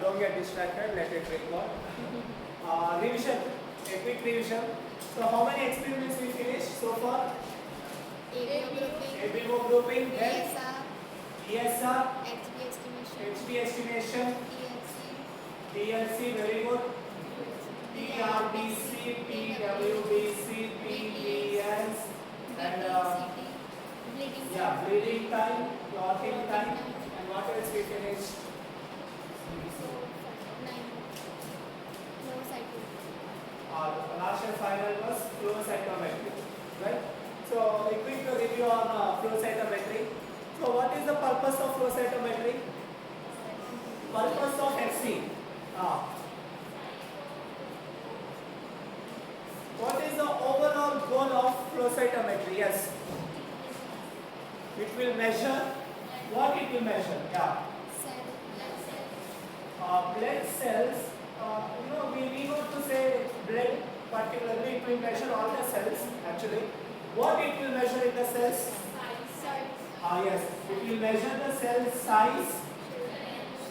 don't get distracted, let it record. Revision, a quick revision. So how many experiments we finished so far? ABO grouping, then ESR, HB estimation, TLC, very good. TRBC, PWBC, PDS, and bleeding time, clotting time, and what else we finished? Last and final was flowcytometry, right? So a quick review on flowcytometry. So what is the purpose of flowcytometry? Purpose of FC. What is the overall goal of flowcytometry? Yes. It will measure. What it will measure? Yeah. Blood cells. We know to say blood particularly. It will measure all the cells actually. What it will measure in the cells? Yes. It will measure the cell size.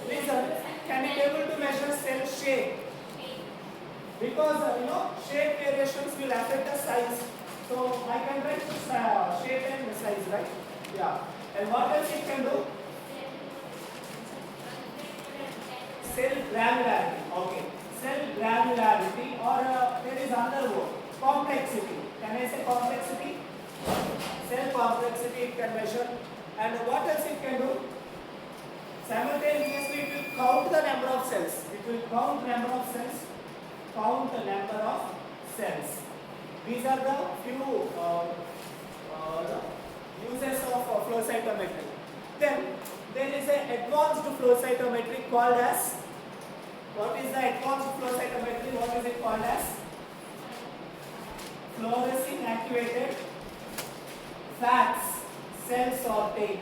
Listen. Can it able to measure cell shape? Because shape variations will affect the size. So I can write shape and size, right? Yeah. And what else it can do? Cell granularity. Okay. Cell granularity, or there is another word. Complexity. Can I say complexity? Cell complexity it can measure. And what else it can do? Simultaneously it will count the number of cells. It will count the number of cells. Count the number of cells. These are the few uses of flow cytometry. Then there is an advanced flow cytometry called as, what is the advanced flow cytometry? What is it called as? Fluorescence activated FACS cell sorting.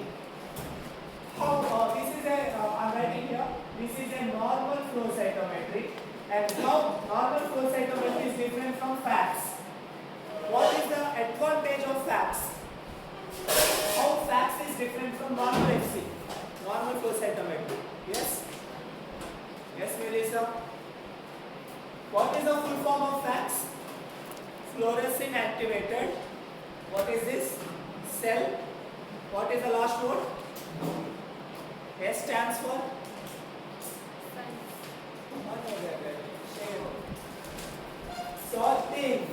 How this is a I'm writing here. This is a normal flow cytometry, and how normal flow cytometry is different from FACS. What is the advantage of FACS? How FACS is different from normal FC, normal flow cytometry? Yes? Yes, Melissa? What is the full form of FACS? Fluorescence activated. What is this? Cell. What is the last word? S stands for? Sorting.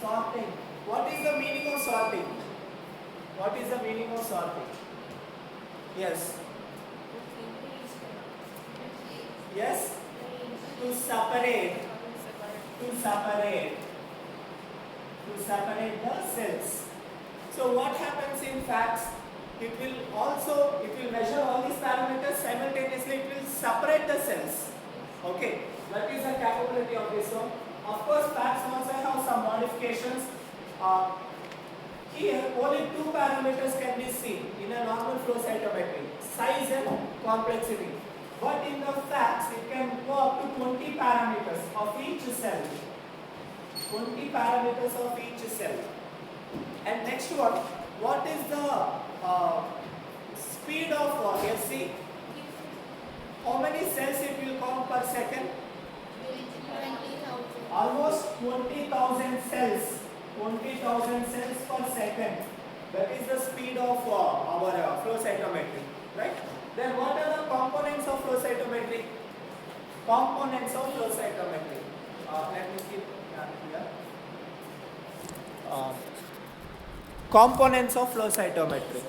Sorting. What is the meaning of sorting? What is the meaning of sorting? Yes. Yes? To separate. To separate. To separate the cells. So what happens in FACS? It will measure all these parameters simultaneously. It will separate the cells. Okay. That is the capability of this one. Of course, FACS also have some modifications. Here, only two parameters can be seen in a normal flow cytometry: size and complexity. But in the FACS, it can go up to 20 parameters of each cell. 20 parameters of each cell. And next one, what is the speed of FC? How many cells it will count per second? 20,000. Almost 20,000 cells. 20,000 cells per second. That is the speed of our flow cytometry, right? Then what are the components of flow cytometry? Components of flow cytometry. Let me keep here. Components of flow cytometry.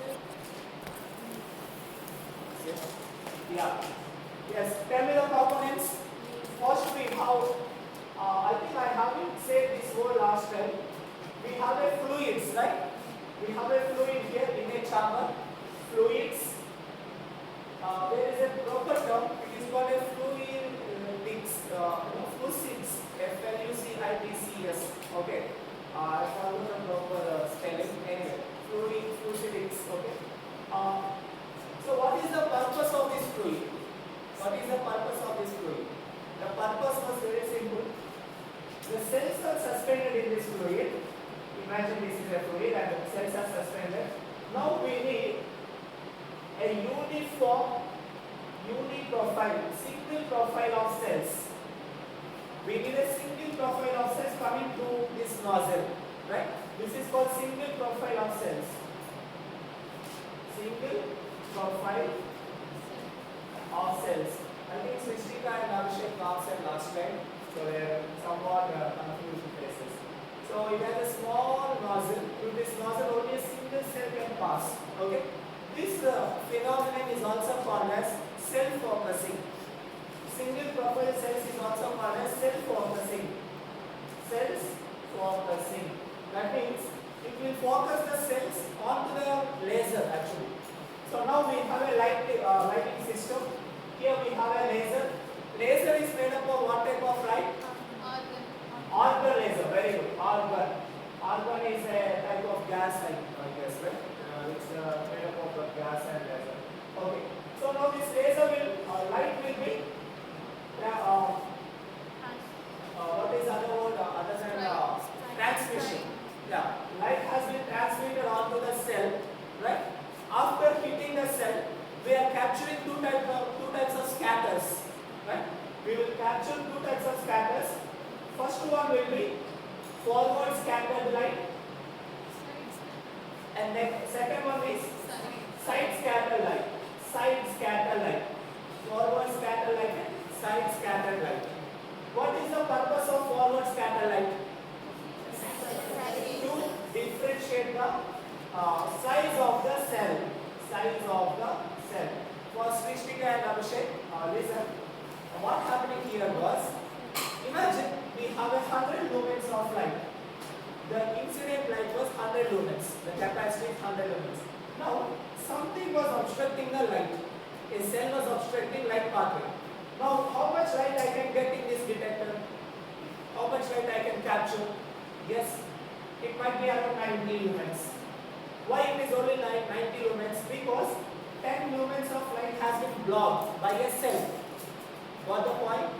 Yeah. Yes. Tell me the components. First we have. I think I haven't said this word last time. We have a fluids, right? We have a fluid here in a chamber. Fluids. There is a proper term. It is called a fluidics. Fluids. FLUCIDCS. Okay. I follow the proper spelling. Anyway, fluidics. Okay. So what is the purpose of this fluid? What is the purpose of this fluid? The purpose was very simple. The cells are suspended in this fluid. Imagine this is a fluid and the cells are suspended. Now we need a uniform unique profile, single profile of cells. We need a single profile of cells coming to this nozzle, right? This is called single profile of cells. Single profile of cells. I think Srishtika and Abhishek answered last time, so there are somewhat confusion faces. So it has a small nozzle. Through this nozzle, only a single cell can pass. Okay. This phenomenon is also called as self-focusing. Single profile cells is also called as self-focusing. Cells focusing. That means it will focus the cells onto the laser actually. So now we have a lighting system. Here we have a laser. Laser is made up of what type of light? Argon laser. Very good. Argon. Argon is a type of gas, I guess, right? It's made up of gas and laser. Okay. So now this laser will, light will be, what is other word other than transmission? Yeah. Light has been transmitted onto the cell, right? After hitting the cell, we are capturing two types of scatters, right? We will capture two types of scatters. First one will be forward scattered light, and then second one is side scattered light. Side scattered light. Forward scattered light and side scattered light. What is the purpose of forward scattered light? To differentiate the size of the cell. Size of the cell. For Srishtika and Abhishek, listen. What happening here was, imagine we have 100 lumens of light. The incident light was 100 lumens. The capacity is 100 lumens. Now, something was obstructing the light. A cell was obstructing light pathway. Now, how much light I can get in this detector? How much light I can capture? Yes, it might be around 90 lumens. Why it is only like 90 lumens? Because 10 lumens of light has been blocked by a cell. Got the point?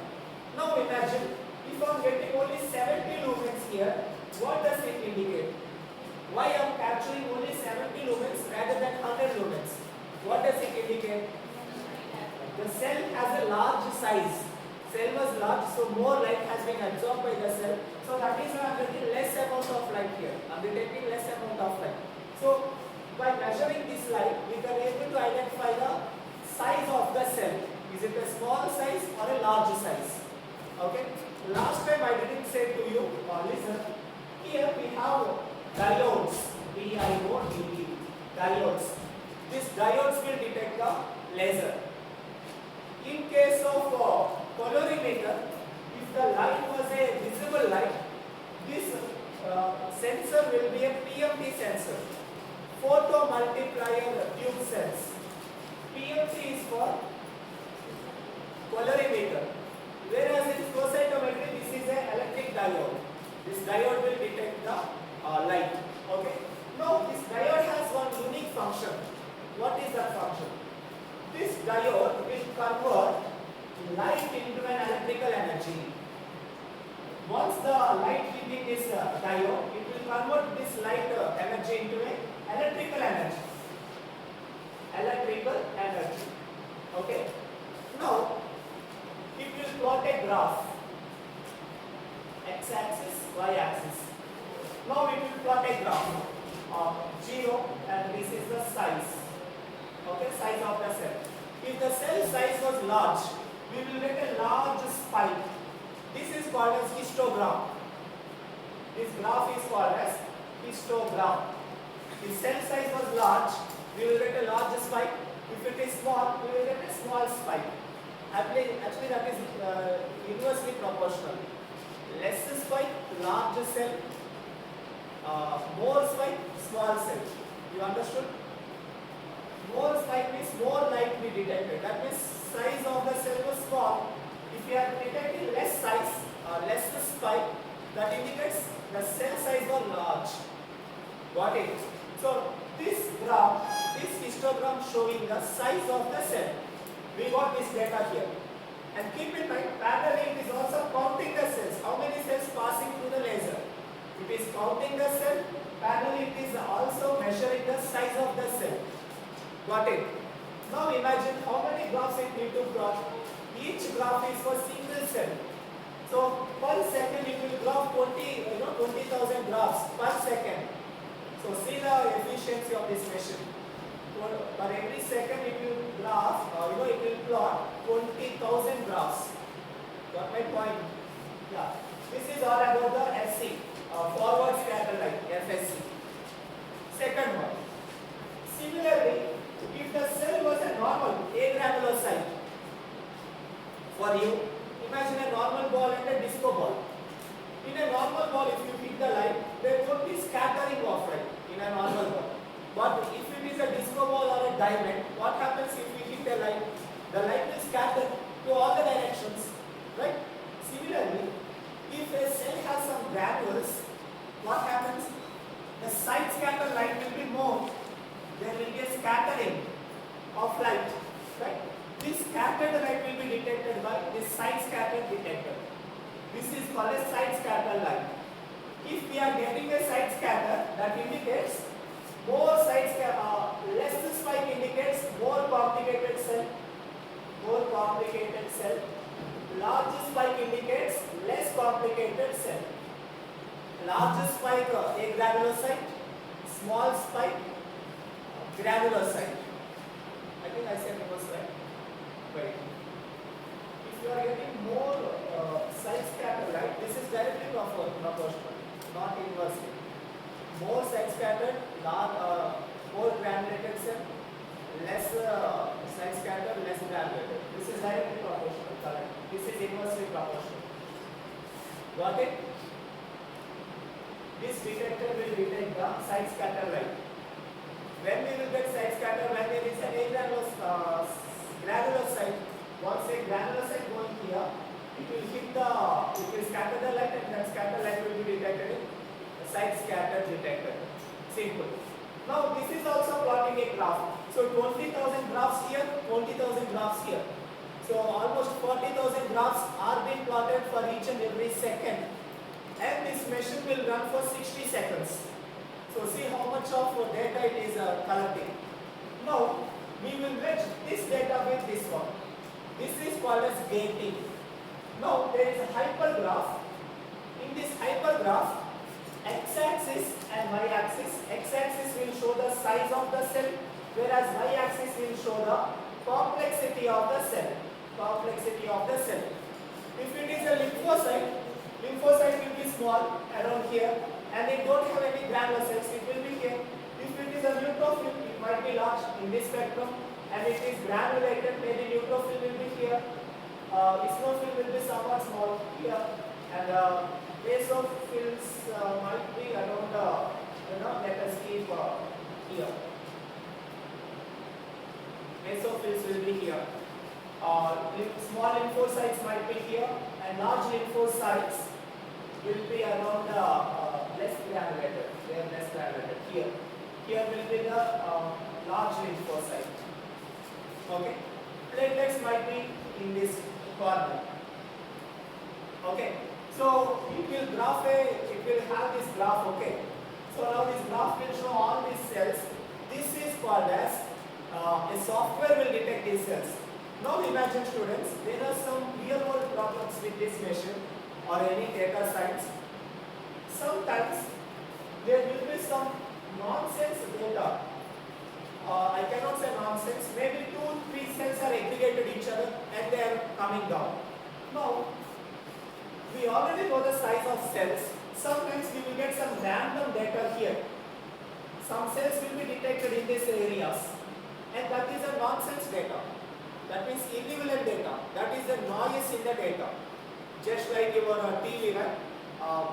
Now imagine, if I am getting only 70 lumens here, what does it indicate? Why I am capturing only 70 lumens rather than 100 lumens? What does it indicate? The cell has a large size. Cell was large, so more light has been absorbed by the cell. So that is why I am getting less amount of light here. I am detecting less amount of light. So by measuring this light, we can able to identify the size of the cell. Is it a small size or a large size? Okay. Last time I didn't say to you, listen. Here we have diodes. D-I-O-D-E. Diodes. These diodes will detect the laser. In case of colorimeter, if the light was a visible light, this sensor will be a PMT sensor. Photo multiplier tube cells. PMT is for colorimeter. Whereas in flowcytometry, this is an electric diode. This diode will detect the light. Okay. Now this diode has one unique function. What is that function? This diode will convert light into an electrical energy. Once the light hitting this diode, it will convert this light energy into an electrical energy. Electrical energy. Okay. Now it will plot a graph. X-axis, Y-axis. Now it will plot a graph of 0 and this is the size. Okay, size of the cell. If the cell size was large, we will get a large spike. This is called as histogram. This graph is called as histogram. If cell size was large, we will get a large spike. If it is small, we will get a small spike. Actually that is inversely proportional. Less spike, large cell. More spike, small cell. You understood? More spike means more light we detected. That means size of the cell was small. If you are detecting less size, less spike, that indicates the cell size was large. Got it? So this graph, this histogram showing the size of the cell. We got this data here. And keep in mind, parallel is also counting the cells. How many cells passing through the laser? It is counting the cell. Parallel it is also measuring the size of the cell. Got it? Now imagine how many graphs it need to plot. Each graph is for single cell. So per second it will graph 20,000 graphs per second. So see the efficiency of this machine. Per every second it will graph, it will plot 20,000 graphs. Got my point? Yeah. This is all about the FC, forward scatter line, FSC. Second one. Similarly, if the cell was a normal agranulocyte, for you, imagine a normal ball and a disco ball. In a normal ball, if you hit the line, there won't be scattering of light in a normal ball. But if it is a disco ball or a diamond, what happens if we hit the light? The light will scatter to all the directions, right? Similarly, if a cell has some granules, what happens? The side scatter light will be more. There will be a scattering of light, right? This scattered light will be detected by this side scatter detector. This is called a side scatter light. If we are getting a side scatter, that indicates more side scatter, less spike indicates more complicated cell, large spike indicates less complicated cell. Large spike agranulocyte, small spike granulocyte. I think I said it was right. Wait. If you are getting more side scatter light, this is directly proportional, not inversely. More side scattered, more granulated cell, less side scattered, less granulated. This is directly proportional current. This is inversely proportional. Got it? This detector will detect the side scatter light. When we will get side scatter, when there is an granulocyte, once a granulocyte going here, it will scatter the light, and that scatter light will be detected in the side scatter detector. Simple. Now this is also plotting a graph. So 20,000 graphs here, 20,000 graphs here. So almost 40,000 graphs are being plotted for each and every second. And this machine will run for 60 seconds. So see how much of data it is collecting. Now we will match this data with this one. This is called as gating. Now there is a hypergraph. In this hypergraph, x-axis and y-axis. X-axis will show the size of the cell, whereas y-axis will show the complexity of the cell. If it is a lymphocyte will be small around here, and they don't have any granulocytes, it will be here. If it is a neutrophil, it might be large in this spectrum, and it is granulated, maybe neutrophil will be here, eosinophil will be somewhat small here, and basophils might be around, let us keep here. Basophils will be here. Small lymphocytes might be here, and large lymphocytes will be around less granulated. They are less granulated here. Here will be the large lymphocyte. Okay. Platelets might be in this corner. Okay. So it will have this graph. Okay. So now this graph will show all these cells. This is called as a software will detect these cells. Now imagine, students, there are some real world problems with this machine or any data science. Sometimes there will be some nonsense data. I cannot say nonsense. Maybe 2-3 cells are aggregated each other and they are coming down. Now, we already know the size of cells. Sometimes we will get some random data here. Some cells will be detected in these areas, and that is a nonsense data. That means irrelevant data. That is the noise in the data. Just like your TV, right?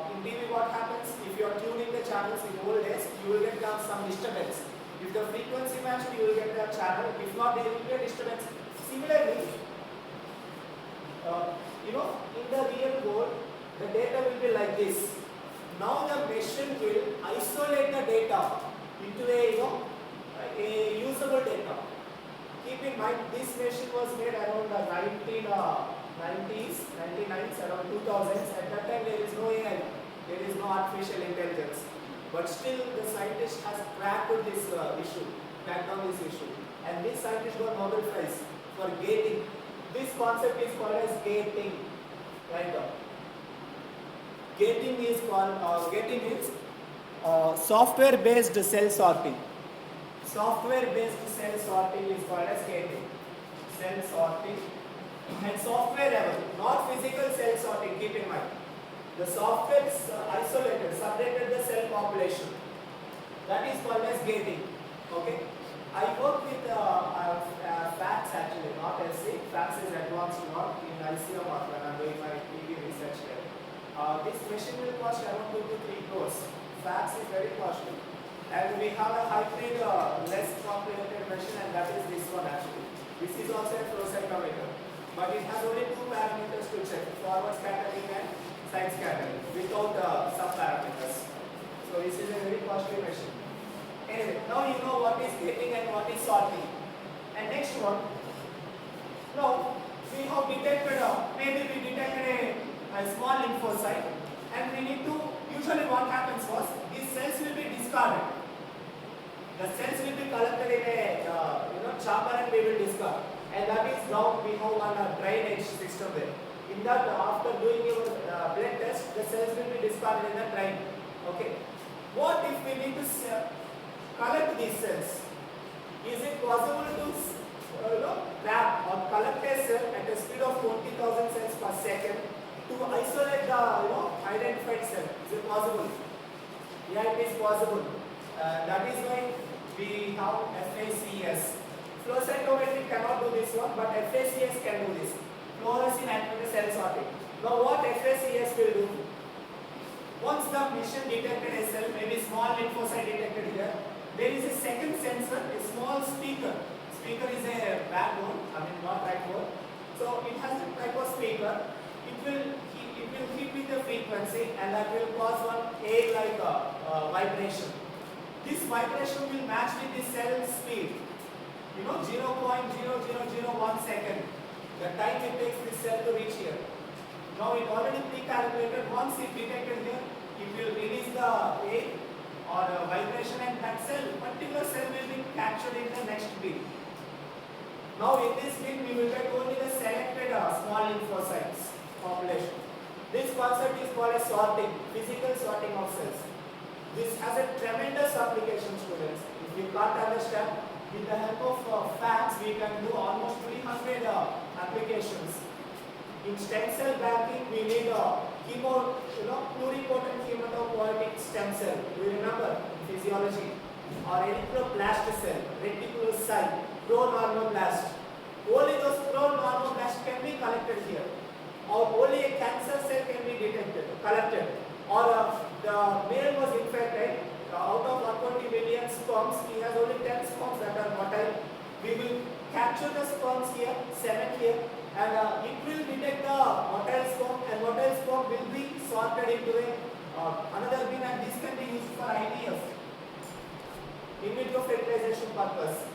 In TV, what happens? If you are tuning the channels in old days, you will get some disturbance. If the frequency matches, you will get the channel. If not, there will be a disturbance. Similarly, in the real world, the data will be like this. Now the machine will isolate the data into a usable data. Keep in mind, this machine was made around the 1990s, 99s, around 2000s. At that time, there is no AI, there is no artificial intelligence. But still, the scientist has cracked this issue, cracked down this issue. and this scientist got Nobel Prize for gating. This concept is called as gating. Right now. Gating is software-based cell sorting. Software-based cell sorting is called as gating. Cell sorting and software level, not physical cell sorting. Keep in mind, the software is isolated, separated the cell population. That is called as gating. Okay. I work with FACS actually, not SC. FACS is advanced work in ICM work when I am doing my PhD research here. This machine will cost around 2 to 3 crores. FACS is very costly. And we have a hybrid, less complicated machine, and that is this one actually. This is also a flowcytometer. But it has only 2 parameters to check, forward scattering and side scattering, without some parameters. So this is a very costly machine. Anyway, now you know what is gating and what is sorting. And next one, now we have detected, maybe we detected a small lymphocyte, and we need to, usually what happens was, these cells will be discarded. The cells will be collected in a chamber and we will discard. And that is now we have one drainage system there. In that, after doing your blood test, the cells will be discarded in the drain. Okay. What if we need to collect these cells? Is it possible to grab or collect a cell at a speed of 20,000 cells per second to isolate the identified cell? Is it possible? Yeah, it is possible. That is why we have FACS. Flowcytometry cannot do this one, but FACS can do this. Fluorescent activated cell sorting. Now what FACS will do? Once the machine detected a cell, maybe small lymphocyte detected here, there is a second sensor, a small speaker. Speaker is a backbone, not backbone. So it has a type of speaker. It will hit with the frequency, and that will cause one air-like vibration. This vibration will match with the cell speed. 0.0001 second. The time it takes this cell to reach here. Now it already pre-calculated. Once it detected here, it will release the air or vibration, and that cell, particular cell will be captured in the next beat. Now in this beat, we will get only the selected small lymphocytes population. This concept is called as sorting, physical sorting of cells. This has a tremendous application, students. If you can't understand, with the help of facts, we can do almost 300 applications. In stem cell banking, we need pluripotent hematopoietic stem cell. Do you remember? Physiology. Or erythroblast cell, reticulocyte, pro-normoblast. Only those pro-normoblasts can be collected here. Or only a cancer cell can be collected. Or the male was infected. Out of 120 million sperms, he has only 10 sperms that are motile. We will capture the sperms here, 7 here, and it will detect the motile sperm, and motile sperm will be sorted into another bin, and this can be used for IVF, in vitro fertilization purpose.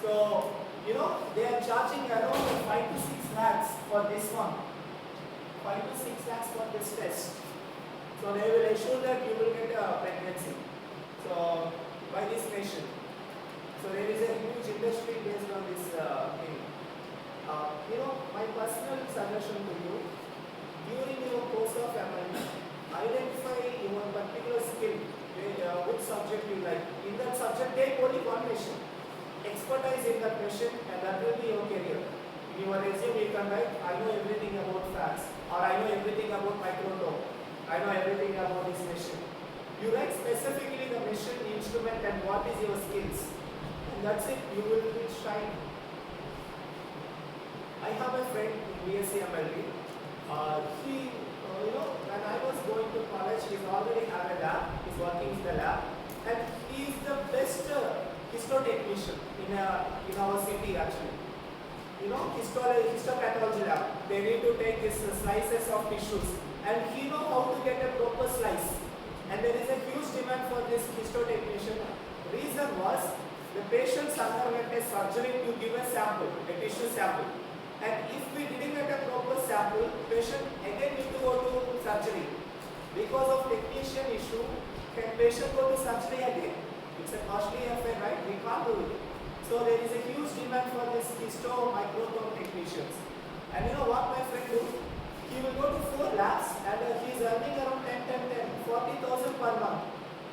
So, they are charging around 5 to 6 lakhs for this one. 5 to 6 lakhs for this test. So, they will ensure that you will get a pregnancy. So, by this machine. So, there is a huge industry based on this thing. My personal suggestion to you, during your course of MLE, identify your particular skill, which subject you like. In that subject, take only one machine. Expertise in that machine, and that will be your career. In your resume, you can write, I know everything about facts, or I know everything about microscope, I know everything about this machine. You write specifically the machine, instrument, and what is your skills. And that's it, you will shine. I have a friend in USMLE. He, when I was going to college, he already had a lab, he's working in the lab. And he is the best histotechnician in our city actually. Histopathology lab. They need to take these slices of tissues. And he knows how to get a proper slice. And there is a huge demand for this histotechnician. Reason was the patients underwent a surgery to give a sample, a tissue sample. And if we didn't get a proper sample, patient again need to go to surgery. Because of technician issue, can patient go to surgery again? It's a costly affair, right? We can't do it. So there is a huge demand for this histo microtome technicians. And you know what my friend do? He will go to 4 labs and he is earning around 40,000 per month.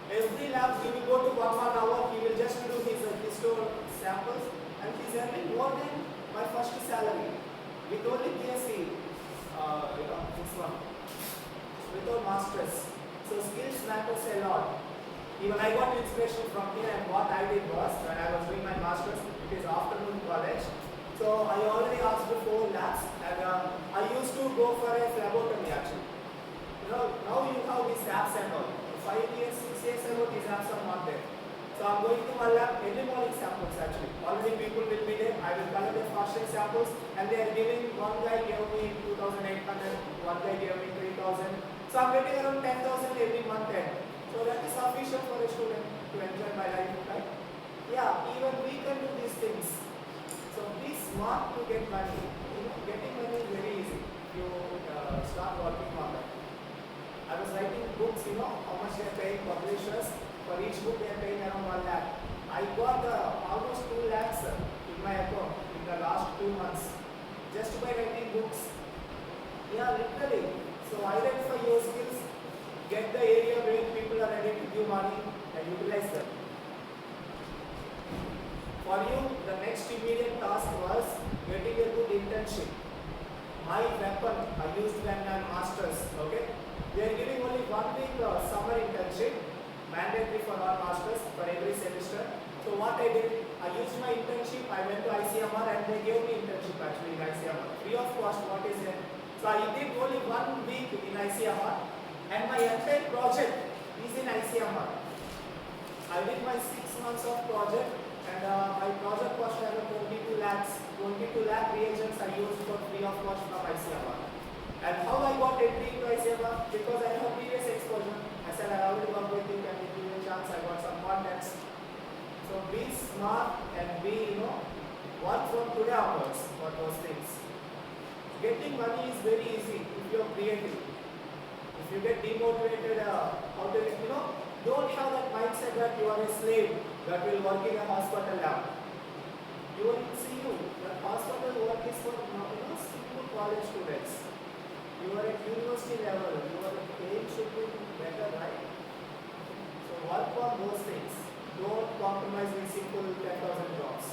Every lab he will go to 1 hour, he will just do his histo samples and he is earning more than my first salary with only BSc, this one, without masters. So skills matters a lot. Even I got inspiration from here, and what I did was, when I was doing my masters, it is afternoon college. So I already asked for 4 labs, and I used to go for a phlebotomy actually. You know, now you have these apps and all. 5 years, 6 years ago, these apps are not there. So I'm going to my lab, early morning samples actually. Already people will be there. I will collect the fasting samples, and they are giving. One guy gave me 2,800, one guy gave me 3,000. So I'm getting around 10,000 every month end. So that is sufficient for a student to enjoy my life, right? Yeah, even we can do these things. So be smart to get money. You know, getting money is very easy. You start working on that. I was writing books, you know, how much they are paying publishers. For each book they are paying around 1 lakh. I got almost 2 lakhs in my account in the last 2 months just by writing books. Yeah, literally. So identify your skills. Get the area where people are ready to give money and utilize them. For you, the next immediate task was getting a good internship. My weapon I used when I masters. Okay, they are giving only 1 week summer internship, mandatory for all masters for every semester. So what I did, I used my internship. I went to ICMR and they gave me internship actually in ICMR free of cost. What is it? So I did only 1 week in ICMR. And my entire project is in ICMR. I did my 6 months of project, and my project cost around 22 lakhs. 22 lakh reagents I used for free of cost from ICMR. And how I got entry into ICMR? Because I have previous exposure. I said I already worked with it, and if you a chance, I got some contacts. So be smart and be, work from today onwards for those things. Getting money is very easy if you are creative. If you get demotivated, don't have that mindset that you are a slave that will work in a hospital lab. You will see that hospital work is for simple college students. You are at university level, your aim should be better, right? So work on those things. Don't compromise with simple 10,000 jobs.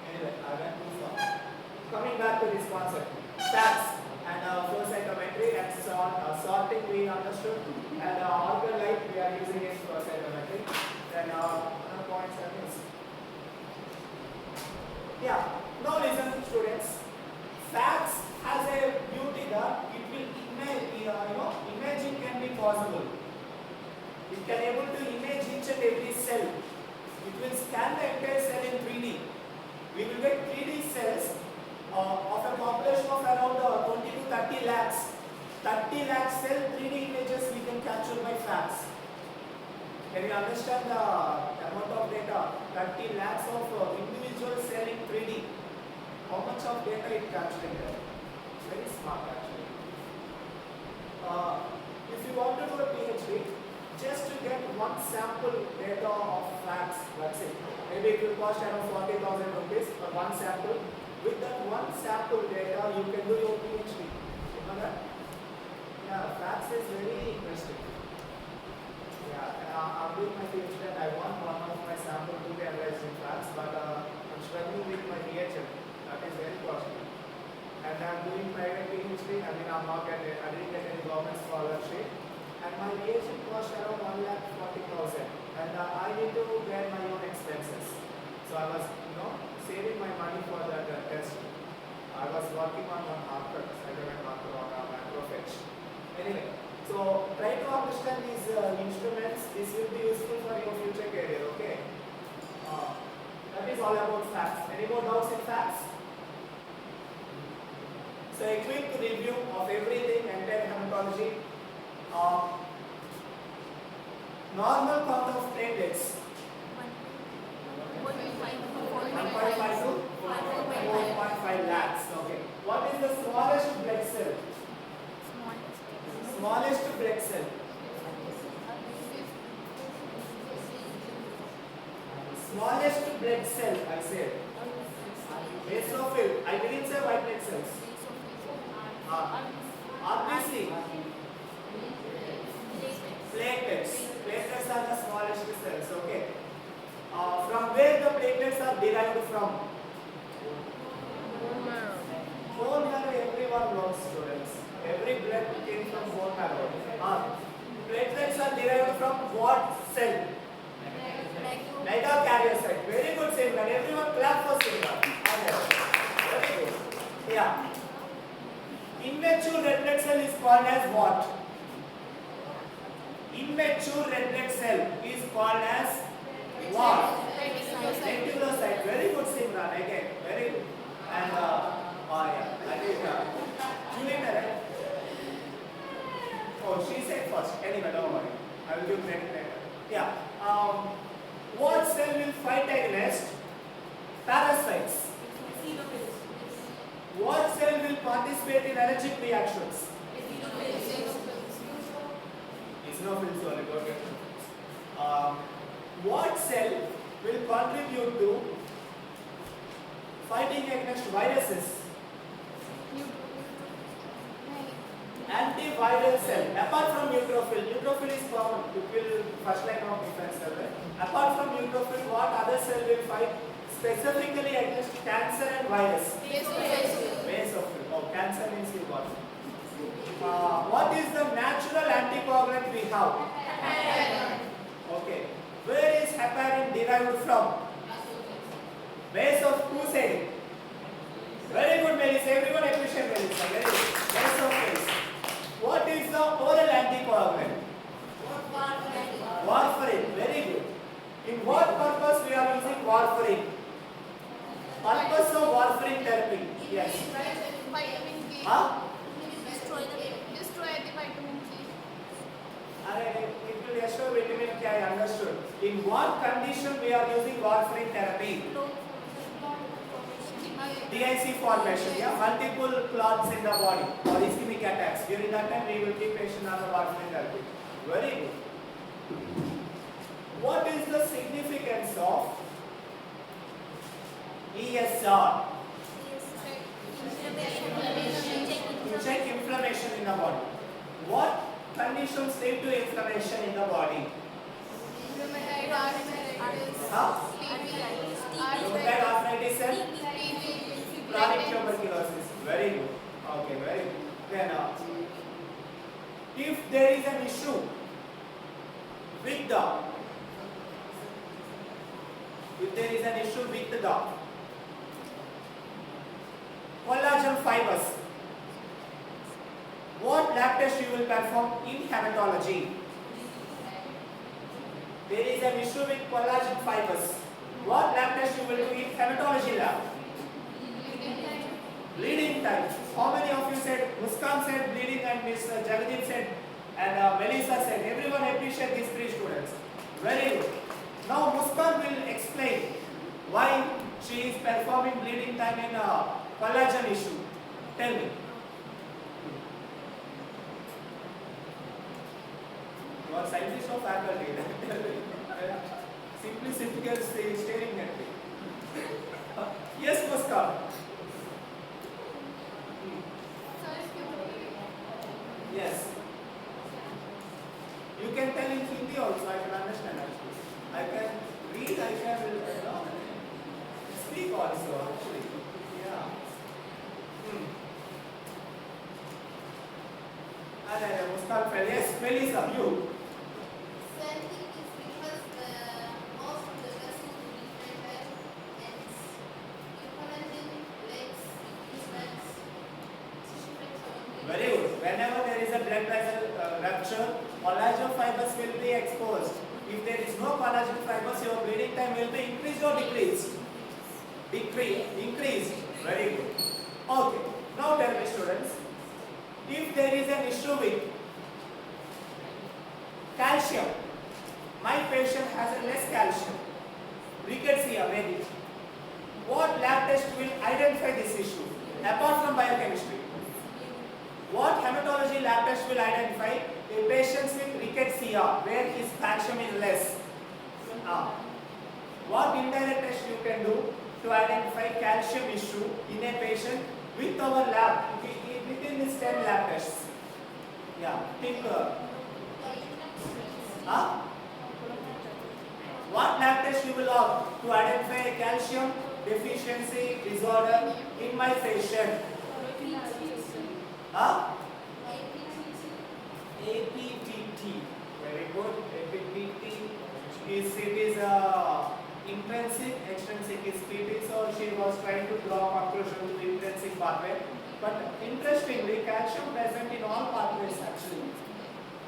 Anyway, I went too far. Coming back to this concept, stats. And Flowcytometry and sorting we understood, and organ light we are using it for cytometry. Then other points are missed. Yeah, now listen students. Facts has a beauty that it will imaging can be possible. It can able to image each and every cell. It will scan the entire cell in 3D. We will get 3D cells of a population of around 20 to 30 lakhs. 30 lakh cell 3D images we can capture by facts. Can you understand the amount of data? 30 lakhs of individual cell in 3D. How much of data it capturing there? Very smart actually. If you want to do a PhD, just to get one sample data of facts, that's it. Maybe it will cost around 40,000 rupees for one sample. With that one sample data, you can do your PhD. You know that? Yeah, facts is very interesting. Yeah, I'm doing my PhD and I want one of my sample to be analyzed in facts, but I'm struggling with my reagent. That is very costly. And I'm doing private PhD. I mean, I didn't get any government scholarship. And my reagent cost around 1,40,000. And I need to bear my own expenses. So I was, saving my money for that test. I was working on one marker, cytomet marker on a macrophage. Anyway, so try to understand these instruments. This will be useful for your future career, okay? That is all about facts. Any more doubts in facts? So a quick review of everything, entire hematology. Normal count of platelets. 1.5 to 4.5 lakhs. Okay. What is the smallest blood cell? Smallest blood cell. Smallest blood cell, I said. Basophil. I didn't say white blood cells. RBC. Platelets. Platelets are the smallest cells. Okay. From where the platelets are derived from? Bone marrow. Everyone knows, students. Every blood came from bone marrow. Platelets are derived from what cell? Megakaryocyte. Very good, Simran. Everyone clap for Simran. Very good. Yeah. Immature red blood cell is called as what? Immature red blood cell is called as what? Reticulocyte. Very good, Simran. Again, very good. And yeah, I think Julie, right? Oh, she said first. Anyway, don't worry. I will give credit later. Yeah. What cell will fight against parasites? What cell will participate in allergic reactions? Eosinophils only. Okay. What cell will contribute to fighting against viruses? Antiviral cell. Apart from neutrophil, neutrophil is common. It will first line of defense cell. Right? Apart from neutrophil, what other cell will fight specifically against cancer and virus? Basophil. Oh, cancer means you got. What is the natural anticoagulant we have? Okay. Where is heparin derived from? Base of who said it? Very good, Melissa. Everyone appreciate Melissa. Very good. Base of base. What is the oral anticoagulant? Warfarin. Very good. In what purpose we are using warfarin? Purpose of warfarin therapy. Yes. Huh? Destroy the vitamin C. It will assure vitamin K, I understood. In what condition we are using warfarin therapy? DIC formation, yeah, multiple clots in the body or ischemic attacks. During that time, we will keep patient on the warfarin therapy. Very good. What is the significance of ESR? To check inflammation in the body. What conditions lead to inflammation in the body? Huh? Rheumatoid arthritis and chronic tuberculosis. Very good. Okay, very good. Then, if there is an issue with the collagen fibers, what lab test you will perform in hematology? There is an issue with collagen fibers. What lab test you will do in hematology lab? Bleeding time. How many of you said? Muskan said bleeding and Miss Jagadip said and Melissa said. Everyone appreciate these three students. Very good. Now Muskan will explain why she is performing bleeding time in collagen issue. Tell me. You are scientist or faculty? Simply staring at me. Yes, Muskan. Yes. You can tell in Hindi also, I can understand actually. I can read, I can speak also actually. Yeah. Muskan fell. Yes, Melissa, you. Very good. Whenever there is a blood vessel rupture, collagen fibers will be exposed. If there is no collagen fibers, your bleeding time will be increased or decreased? Increased. Very good. Okay. Now tell me, students, if there is an issue with calcium, my patient has a less calcium, rickettsia maybe, what lab test will identify this issue apart from biochemistry? What hematology lab test will identify a patient with rickettsia where his calcium is less? What indirect test you can do to identify calcium issue in a patient with our lab within this 10 lab tests? Yeah, think. What lab test you will have to identify a calcium deficiency disorder in my patient? APTT. Very good. APTT is intrinsic, extrinsic is PT. So she was trying to draw conclusion to the intrinsic pathway. But interestingly, calcium present in all pathways actually.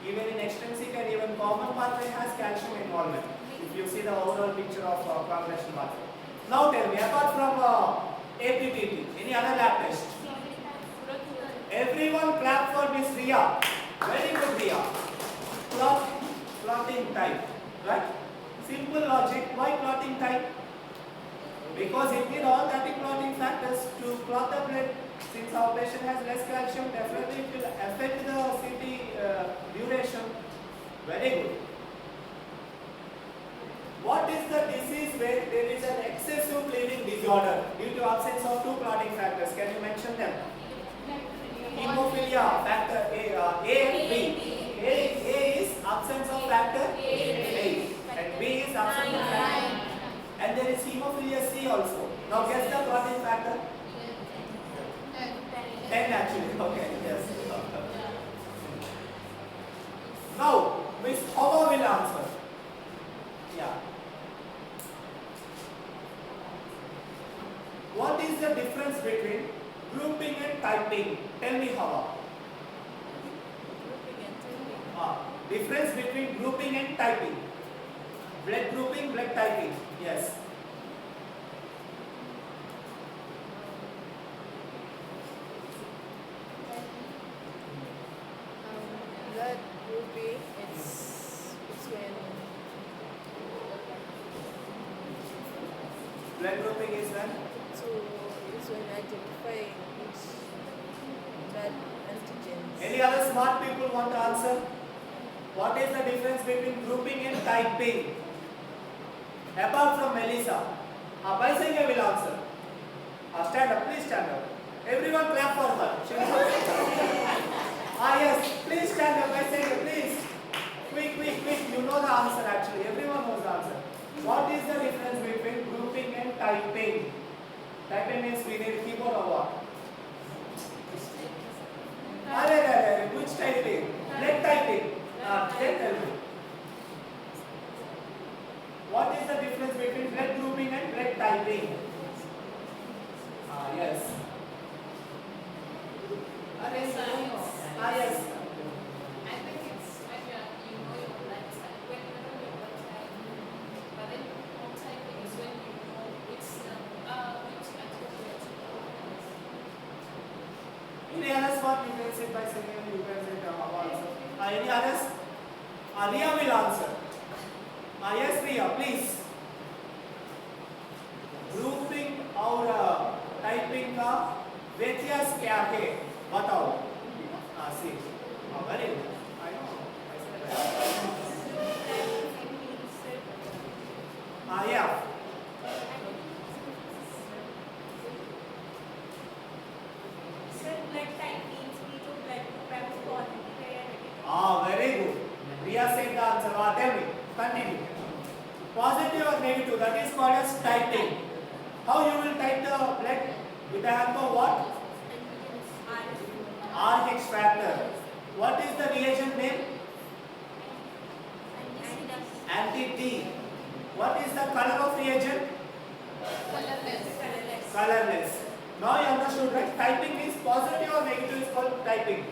Even in extrinsic and even common pathway has calcium involvement. If you see the overall picture of coagulation pathway. Now tell me, apart from APTT, any other lab test? Everyone clap for Miss Ria. Very good, Ria. Clotting type, right? Simple logic. Why clotting type? Because it needs all 30 clotting factors to clot the blood. Since our patient has less calcium, definitely it will affect the CT duration. Very good. What is the disease where there is an excessive bleeding disorder due to absence of two clotting factors? Can you mention them? Hemophilia, factor A and B. A is absence of factor A, and B is absence of factor. And there is hemophilia C also. Now guess the clotting factor. 10 actually. Okay, yes. Now, Miss Hova will answer. Yeah. What is the difference between grouping and typing? Tell me, Hava. Difference between grouping and typing. Blood grouping, blood typing. Yes. Blood grouping, it's when Blood grouping is when? it's when identifying which blood antigens. Any other smart people want to answer? What is the difference between grouping and typing? Apart from Melissa. Baisenge will answer. Stand up, please stand up. Everyone clap for her. Yes, please stand up, Baisenge, please. Quick. You know the answer actually. Everyone knows the answer. What is the difference between grouping and typing? Typing means we need keyboard or what? Which typing? Blood typing. Tell me. What is the difference between blood grouping and blood typing? Yes. Yes. I think it's when you know your blood type. When you know your blood type, but then home typing is when you know which antibiotic. Any others what you can say by saying you can say also. Any others? Ria will answer. Yes, Ria, please. Grouping और typing का व्यत्यास क्या है? बताओ. See. Very good. I know. Yeah. Very good. Ria said the answer. Tell me. Continue. Positive or negative, that is called as typing. How you will type the blood? With the help of what? RH factor. What is the reagent name? Anti-D. What is the color of reagent? Colorless. Now you understood, right? Typing is positive or negative is called typing.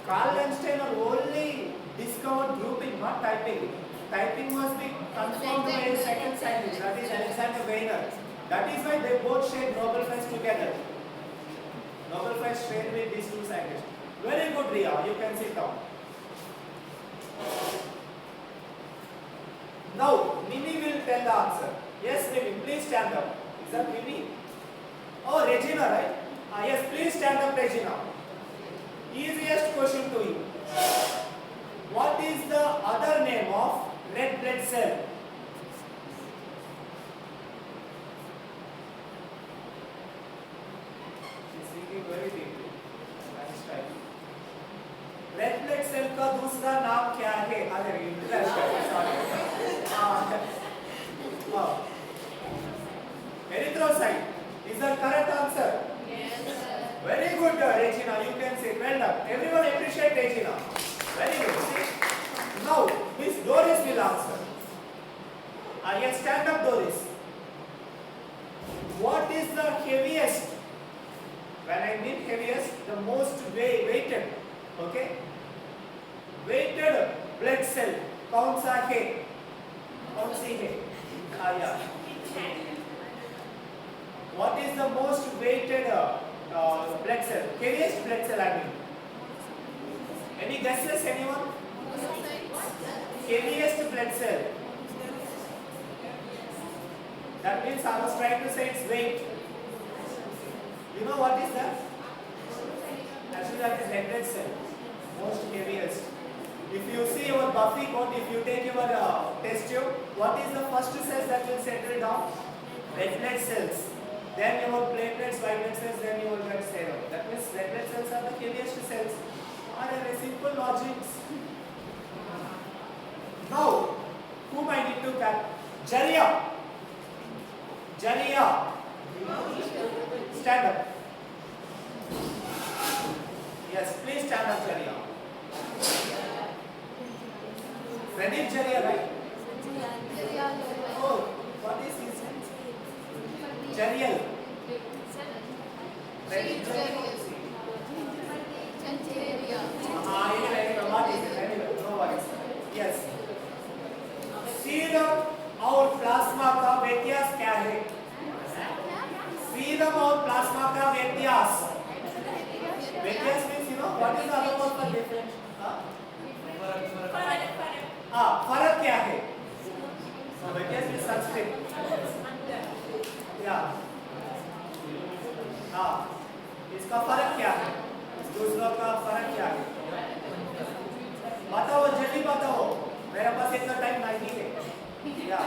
Carl Einstein only discovered grouping, not typing. Typing must be confirmed by a second scientist, that is Alexander Weiner. That is why they both shared Nobel Prize together. Nobel Prize shared with these two scientists. Very good, Ria. You can sit down. Now, Mimi will tell the answer. Yes, Mimi, please stand up. Is that Mimi? Oh, Regina, right? Yes, please stand up, Regina. Easiest question to you. What is the other name of red blood cell? दूसरा नाम क्या है? अरे sorry, erythrocyte is the correct answer. Yes, sir. Very good, Regina. You can say well done. Everyone appreciate Regina. Very good. See? Now, Miss Doris will answer. Yes, stand up, Doris. What is the heaviest? When I mean heaviest, the most weighted. Okay? Weighted blood cell. कौन सा है? कौन सी है? Yeah. What is the most weighted blood cell? Heaviest blood cell, I mean. Any guesses, anyone? Heaviest blood cell. That means I was trying to say its weight. You know what is that? Actually, that is red blood cell. Most heaviest. If you see your Buffy coat, if you take your test tube, what is the first cells that will settle down? Red blood cells. Then your platelets, white blood cells, then your blood cell. That means red blood cells are the heaviest cells. Are a simple logics. Now, whom I need to catch? Jaria. Jaria. Stand up. Yes, please stand up, Jaria. Pranit Jaria, right? Oh, what is his name? Jariel. Pranit Jariel. What is it? Anyway, no worries. Yes. Serum और plasma का व्यत्यास क्या है? Serum और plasma का व्यत्यास. व्यत्यास means you know what is the other word for difference? फर्क क्या है? So व्यत्यास means Sanskrit. Yeah. इसका फर्क क्या है? दूसरों का फर्क क्या है? बताओ, जल्दी बताओ. मेरे पास इतना टाइम नहीं है. या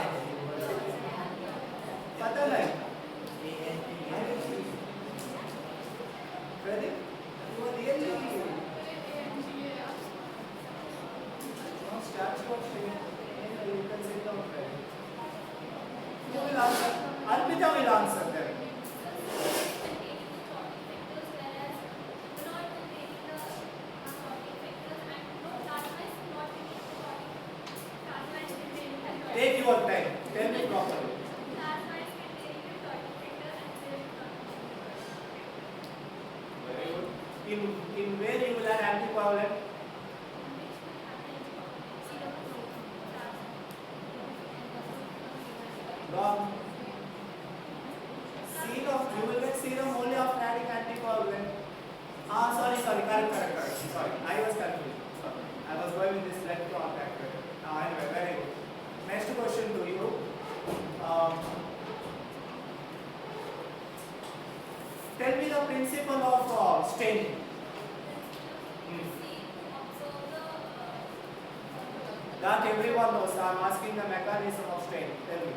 पता नहीं. Ready? You are really start your thing. You can sit down. Who will answer? Arpita will answer them. Take your time. Tell me properly. Very good. In where you will have anticoagulant? Wrong. Serum. You will get serum only after adding anticoagulant. Sorry. Correct. Sorry. I was confused. Sorry. I was going with this blood contact. Anyway, very good. Next question to you. Tell me the principle of staining. That everyone knows. I am asking the mechanism of staining. Tell me.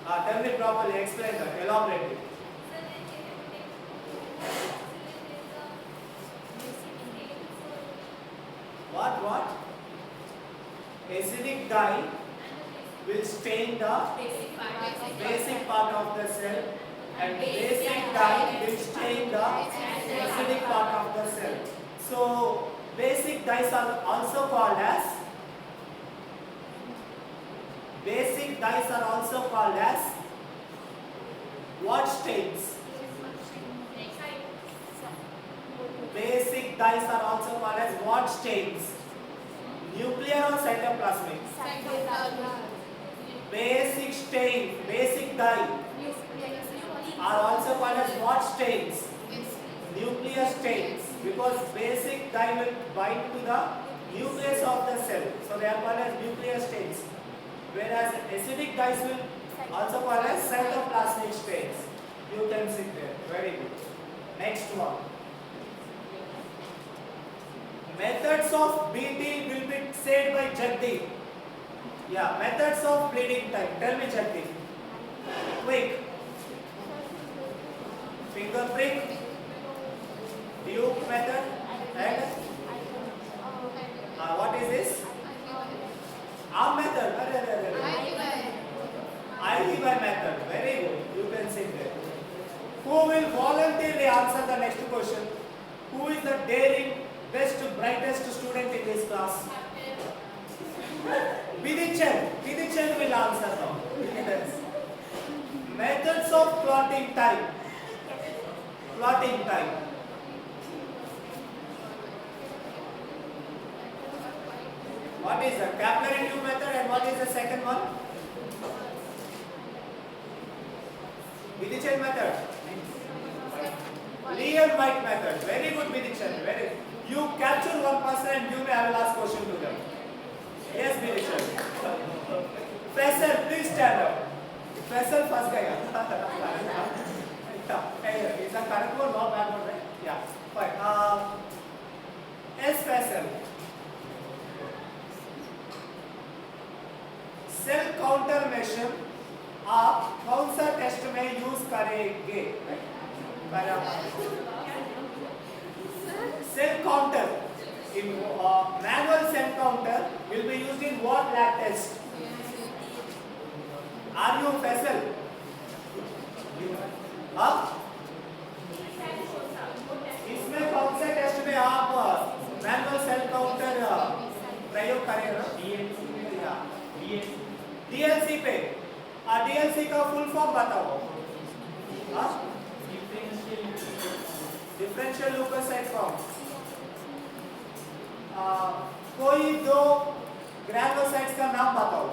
Tell me properly. Explain that. Elaborate it. What? Acidic dye will stain the basic part of the cell, and basic dye will stain the acidic part of the cell. So basic dyes are also called as what stains? Basic dyes are also called as what stains? Nuclear or cytoplasmic? Basic dye are also called as what stains? Nuclear stains, because basic dye will bind to the nucleus of the cell, so they are called as nuclear stains. Whereas acidic dyes will also called as cytoplasmic stains. You can sit there. Very good. Next one. Methods of bleeding will be said by Jagdi. Yeah, methods of bleeding time. Tell me, Jagdi. Quick. Finger prick, tube, method and what is this? Arm method. IEY method. Very good. You can sit there. Who will voluntarily answer the next question? Who is the daring, best, brightest student in this class? Vidichan will answer now. Yes. Methods of clotting time. Clotting time. What is the Kaplan-Meier method and what is the second one? Vidichan method. Lee-White method. Very good, Vidichan. Very. You capture one person and give me. I will ask question to them. Yes, Vidichan. Faisal, please stand up. Faisal first guy. Hey, is that correct one? Not bad one, right? Yeah. Fine. Yes, Faisal. Cell counter measure आप कौन सा test में use करेंगे? Cell counter in manual cell counter will be used in what lab test? Are you Faisal? हाँ? इसमें कौन से test में आप manual cell counter प्रयोग करेंगे? डीएलसी पे डीएलसी का फुल फॉर्म बताओ. Differential leukocyte count. कोई दो ग्रैनुलोसाइट्स का नाम बताओ.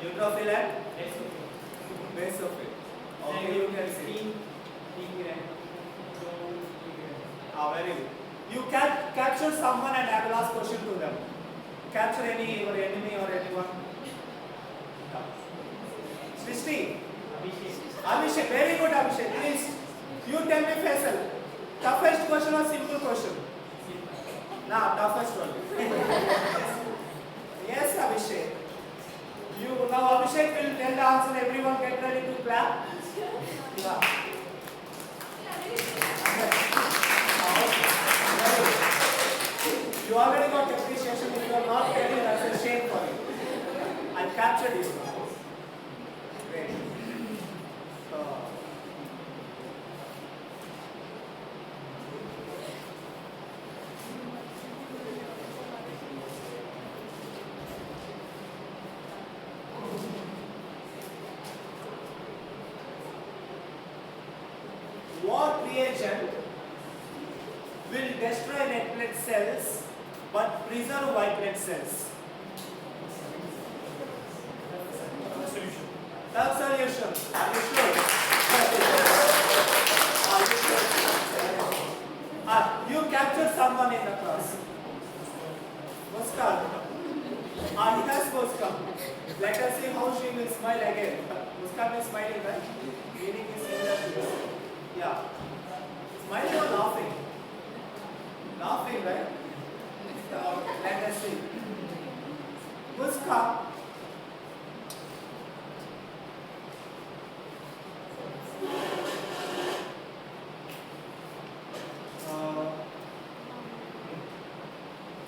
Neutrophil and basophil. Okay, you can see. Very good. You can capture someone and I will ask question to them. Capture any or enemy or anyone. Srishti. Abhishek. Very good, Abhishek. Please, you tell me, Faisal. Toughest question or simple question? Nah, toughest one. Yes, Abhishek. You now Abhishek will tell the answer. Everyone get ready to clap. Yeah. You already got appreciation. If you are not getting, that's a shame for you. I captured you. Great. What reagent will destroy red blood cells but preserve white blood cells? Drug solution. Are you sure? You captured someone in the class. Muskan. He has Muskan. Let us see how she will smile again. Muskan is smiling, right? Meaning is similar to this. Yeah. Smiling or laughing? Laughing, right? Let us see. Muskan.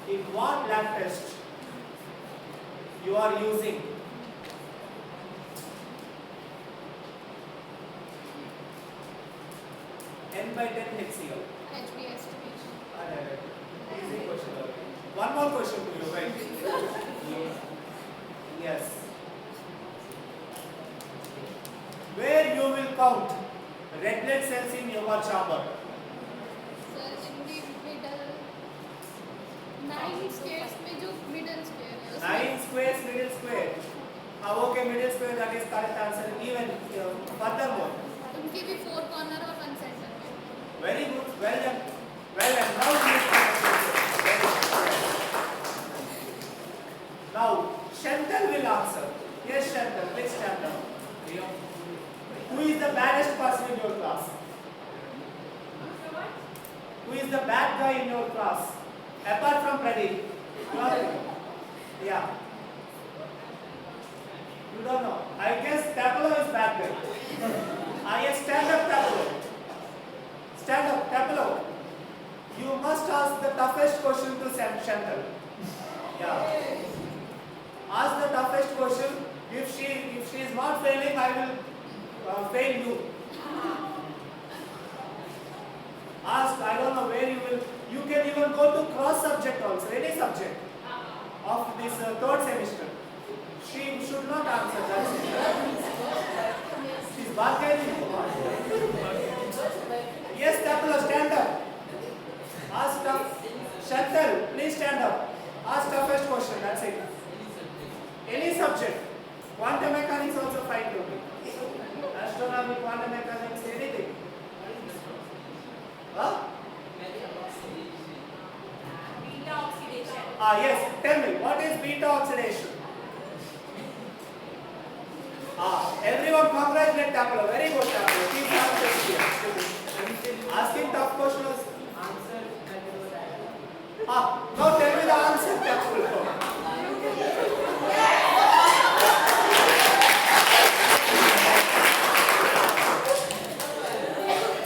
In what lab test you are using N by 10 HCl? HBS. Easy question. One more question to you, right? Yes. Where you will count red blood cells in your chamber? Sir, in the middle, 9 squares में जो middle square है उसमें 9 squares, middle square. Okay, middle square, that is correct answer. Even furthermore. उनके भी 4 corner और 1 center में. Very good. Well done. Well done. Now Now, Chantal will answer. Yes, Chantal, please stand down. Who is the baddest person in your class? Who is the bad guy in your class? Apart from Pradeep. Yeah. You don't know. I guess Tapolo is back there. Yes, stand up, Tapolo. Stand up, Tapolo. You must ask the toughest question to Chantal. Yeah. Ask the toughest question. If she is not failing, I will fail you. Ask, I don't know where you will. You can even go to cross subject also, any subject of this third semester. She should not answer that. She's bargaining. Yes, Tapula, stand up. Ask tough. Chantal, please stand up. Ask toughest question, that's it. Any subject. Quantum mechanics also fine to me. Astronomy, quantum mechanics, anything. Huh? Beta oxidation. Yes, tell me, what is beta oxidation? Everyone congratulate Tapula. Very good, Tapula. Keep answering here. Asking tough questions. Now tell me the answer, Tapula.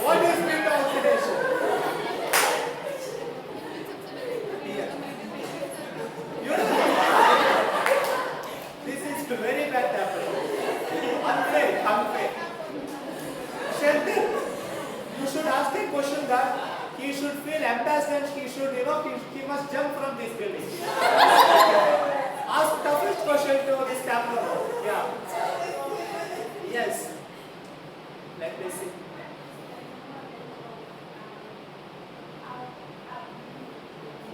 What is beta oxidation? You know, this is very bad, Tapula. Unfair. Chantal, you should ask a question that he should feel embarrassed and he should, he must jump from this building. Ask toughest question to this Tapula. Yeah. Yes. Let me see.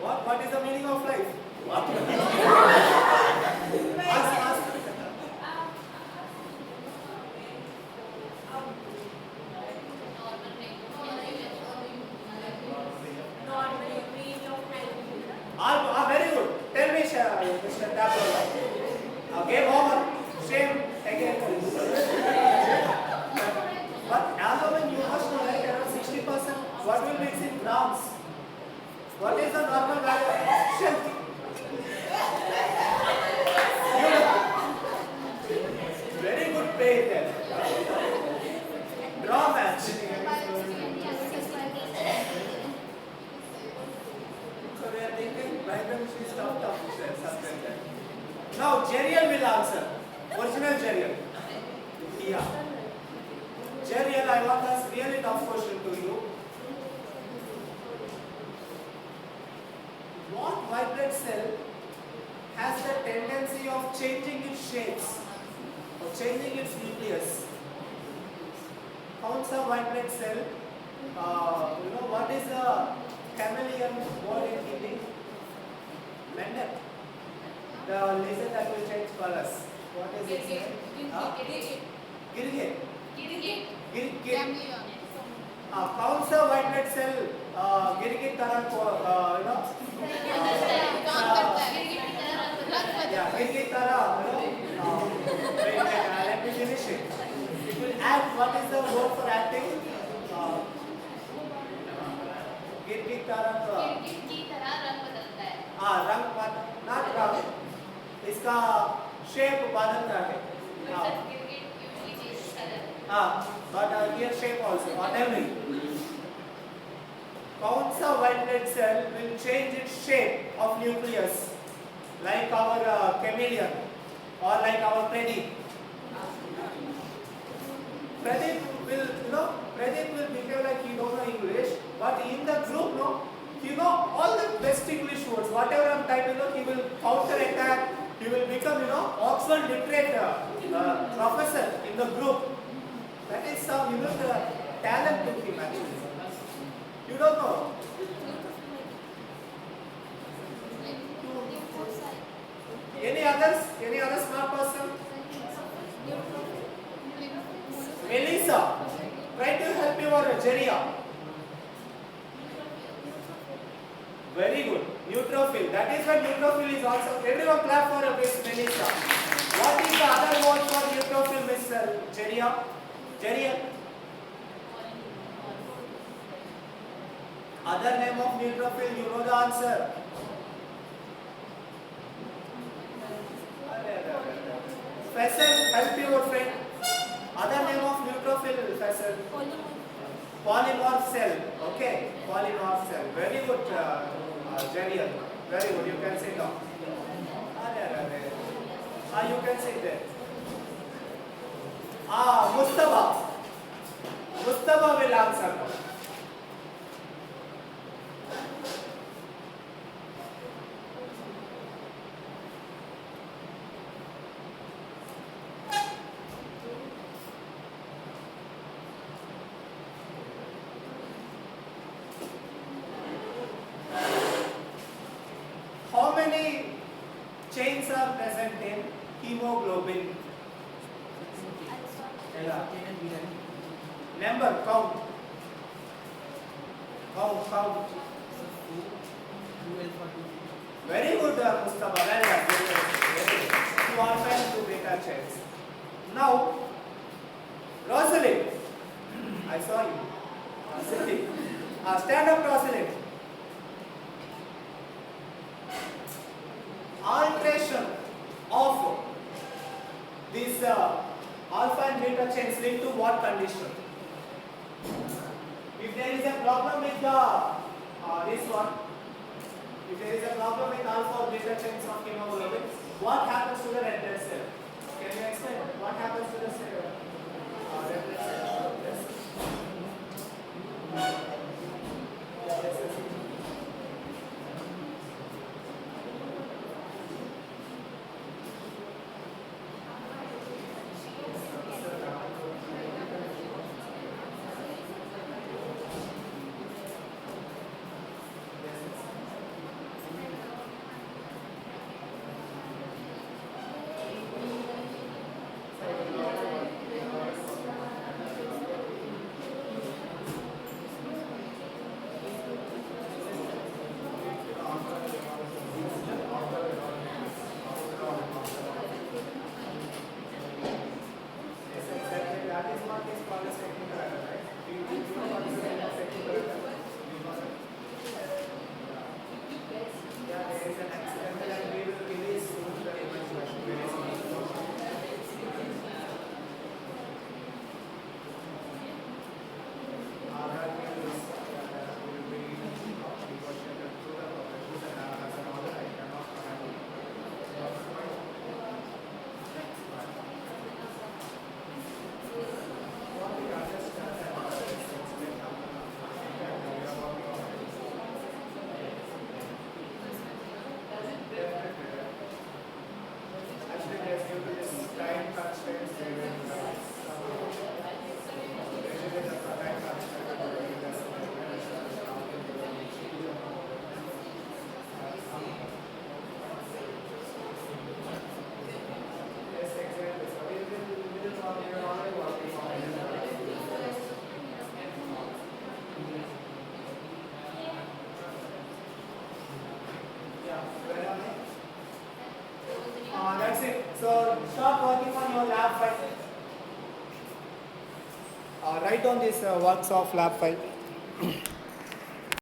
What is the meaning of life? Ask. Very good. Tell me, Mr. Tapula. Game over. Same again. But albumin, you must know, right? Around 60%. What will be in grams? What is the normal value of strength? Very good play there. Draw match. So we are thinking biochemistry is tough, something like. Now Jerial will answer. Original Jerial. Yeah. Jerial, I want to ask really tough question to you. What white blood cell has the tendency of changing its shapes, of changing its nucleus? Counts of white blood cell. What is the chameleon word in Hindi? Mendel. The lizard that will change colors. What is its name? Girgit. Counts of white blood cell. Girgit tarah Girgit tarah. Let me finish it. It will act. What is the word for acting? Girgit tarah. रंग not रंग. इसका shape बदलता है. But here shape also. Tell me. Counts of white blood cell will change its shape of nucleus, like our chameleon or like our Pradeep. Pradeep will behave like he don't know English, but in the group, he know all the best English words. Whatever I'm typing, he will counter attack. He will become, Oxford literate professor in the group. That is some, the talent to him actually. You don't know. Any other smart person? Melissa, try to help your Jeria. Very good. Neutrophil. That is why neutrophil is also. Everyone clap for Miss Melissa. What is the other word for neutrophil, Miss Jeria? Jeria. Other name of neutrophil, you know the answer. Facet help your friend. Other name of neutrophil, Faisal? Polymorph cell. Okay, polymorph cell. Very good, Jariel. Very good. You can sit down. You can sit there. Mustafa. Mustafa will answer now. How many chains are present in hemoglobin? Yeah. Number, count. Count. Very good, Mustafa. Well done. Very good. 2 alpha and 2 beta chains. Now, Rosalind. I saw you. Sitting. Stand up, Rosalind. Alteration of these alpha and beta chains lead to what condition? If there is a problem with this one, if there is a problem with alpha or beta chains of hemoglobin, what happens to the red blood cell? Can you explain what happens to the cell? Red blood cell. Yes. That's it. So start working on your lab file. Write down these works of lab file.